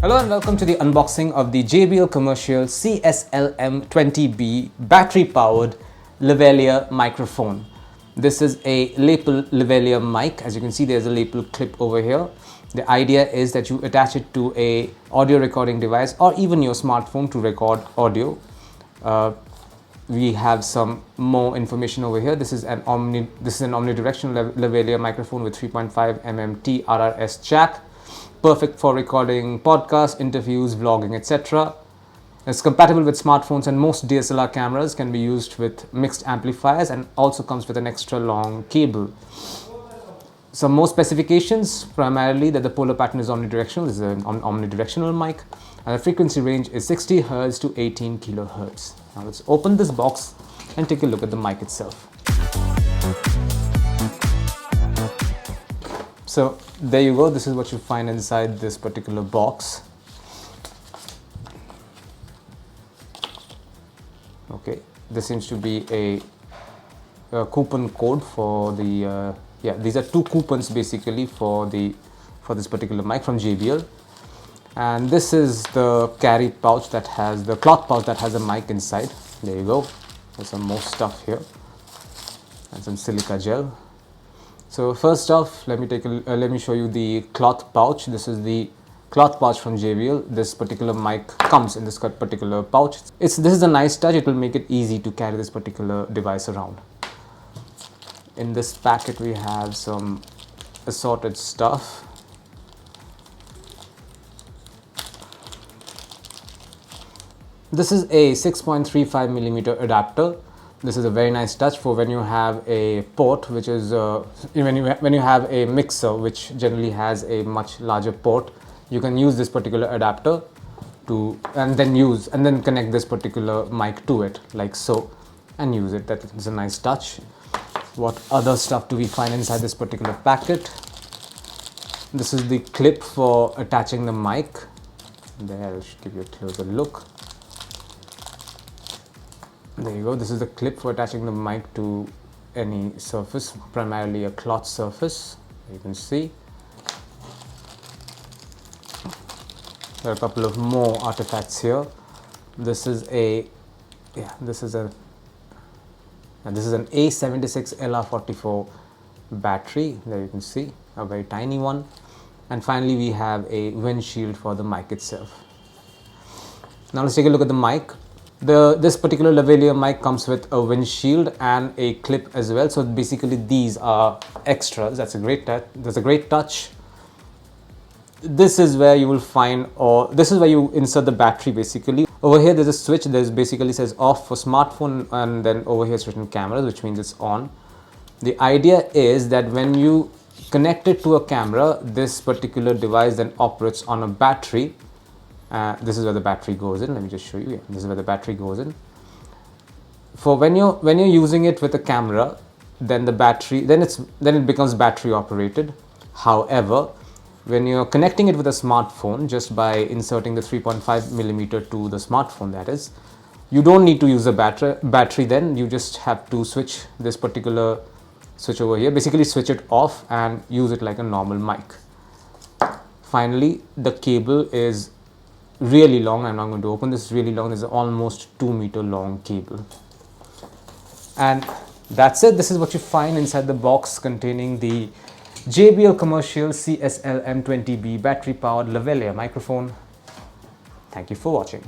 Hello and welcome to the unboxing of the JBL commercial CSLM20B battery-powered lavalier microphone. This is a lapel lavalier mic. As you can see, there's a lapel clip over here. The idea is that you attach it to a audio recording device or even your smartphone to record audio. We have some more information over here. This is an omnidirectional lavalier microphone with 3.5 mm TRRS jack. Perfect for recording podcasts, interviews, vlogging, etc. It's compatible with smartphones and most DSLR cameras, can be used with mixed amplifiers, and also comes with an extra long cable. Some more specifications, primarily that the polar pattern is omnidirectional. This is an omnidirectional mic, and the frequency range is 60 Hz to 18 kHz. Now let's open this box and take a look at the mic itself. So there you go, this is what you find inside this particular box. Okay, this seems to be a coupon code for the, these are two coupons basically for this particular mic from JBL. And this is the carry pouch that has, the cloth pouch that has a mic inside. There you go, there's some more stuff here and some silica gel. So first off, let me show you the cloth pouch. This is the cloth pouch from JBL. This particular mic comes in this particular pouch. This is a nice touch. It will make it easy to carry this particular device around. In this packet, we have some assorted stuff. This is a 6.35 mm adapter. This is a very nice touch for when you have a port, which is when you have a mixer which generally has a much larger port. You can use this particular adapter to and then connect this particular mic to it like so and use it. That is a nice touch. What other stuff do we find inside this particular packet? This is the clip for attaching the mic. There, I'll give you a closer look. There you go, this is the clip for attaching the mic to any surface, primarily a cloth surface. You can see there are a couple of more artifacts here. This is an A76 LR44 battery. There you can see a very tiny one. And finally we have a windshield for the mic itself. Now let's take a look at the mic. This particular lavalier mic comes with a windshield and a clip as well. So basically these are extras. That's a great touch. This is where you will find, or this is where you insert the battery basically. Over here there's a switch. There's basically says off for smartphone, and then over here it's written cameras, which means it's on. The idea is that when you connect it to a camera, this particular device then operates on a battery. This is where the battery goes in. Let me just show you. Yeah, this is where the battery goes in. For when you're using it with a camera, then the battery then it becomes battery operated. However, when you're connecting it with a smartphone, just by inserting the 3.5 mm to the smartphone, that is, you don't need to use a battery. Then you just have to switch this particular switch over here. Basically, switch it off and use it like a normal mic. Finally, the cable is really long. I'm not going to open this. Really long. This is almost 2-meter long cable. And that's it. This is what you find inside the box containing the JBL commercial CSLM20B battery powered lavalier microphone. Thank you for watching.